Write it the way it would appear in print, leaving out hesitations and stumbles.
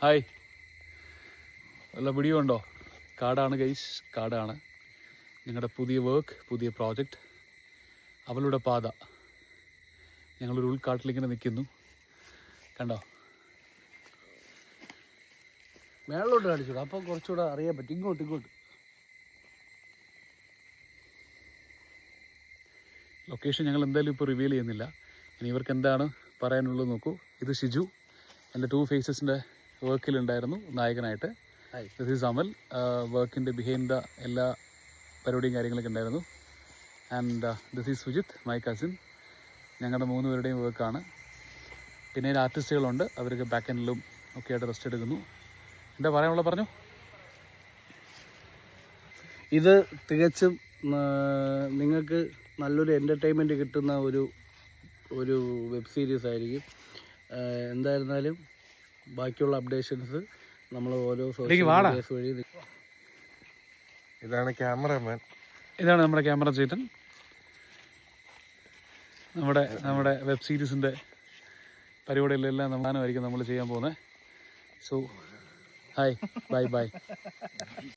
Hi, വല്ല video ഉണ്ടോ? കാടാണ് ഗൈസ്, കാടാണ്. ഞങ്ങളുടെ പുതിയ വർക്ക്, പുതിയ പ്രോജക്റ്റ്, അവളുടെ പാത. ഞങ്ങളൊരു ഉൾക്കാട്ടിലിങ്ങനെ നിൽക്കുന്നു, കണ്ടോ? മേളിലോട്ട് കാണിച്ചോളൂ, അപ്പം കുറച്ചുകൂടെ അറിയാൻ പറ്റും. ഇങ്ങോട്ട് ലൊക്കേഷൻ ഞങ്ങൾ എന്തായാലും ഇപ്പോൾ റിവീൽ ചെയ്യുന്നില്ല. ഇനി ഇവർക്ക് എന്താണ് പറയാനുള്ളത് നോക്കൂ. ഇത് ഷിജു, എൻ്റെ 2 ഫേസസിൻ്റെ വർക്കിലുണ്ടായിരുന്നു നായകനായിട്ട്. ദിസ് ഈസ് അമൽ, വർക്കിൻ്റെ ബിഹൈൻഡ് ദ എല്ലാ പരിപാടിയും കാര്യങ്ങളൊക്കെ ഉണ്ടായിരുന്നു. And this is Sujith, my cousin. ഞങ്ങളുടെ 3 പേരുടെയും വർക്കാണ്. പിന്നെ ഇതിൽ ആർട്ടിസ്റ്റുകളുണ്ട്, അവർക്ക് ബാക്ക് എൻഡിലും ഒക്കെ ആയിട്ട് റെസ്റ്റ് എടുക്കുന്നു. എന്താ പറയാനുള്ളത് പറഞ്ഞു. ഇത് തികച്ചും നിങ്ങൾക്ക് നല്ലൊരു എൻ്റർടൈൻമെൻറ്റ് കിട്ടുന്ന ഒരു വെബ് സീരീസ് ആയിരിക്കും. എന്തായിരുന്നാലും ബാക്കിയുള്ള അപ്ഡേഷൻസ് നമ്മൾ ഓരോ സോഷ്യൽ മീഡിയാസ് വഴി. ഇതാണ് ക്യാമറമാൻ, ഇതാണ് നമ്മുടെ ക്യാമറ ചേട്ടൻ. നമ്മുടെ വെബ് സീരീസിൻ്റെ പരിപാടികളിലെല്ലാം നമ്മളായിരിക്കും നമ്മൾ ചെയ്യാൻ പോകുന്നത്. So hi, by.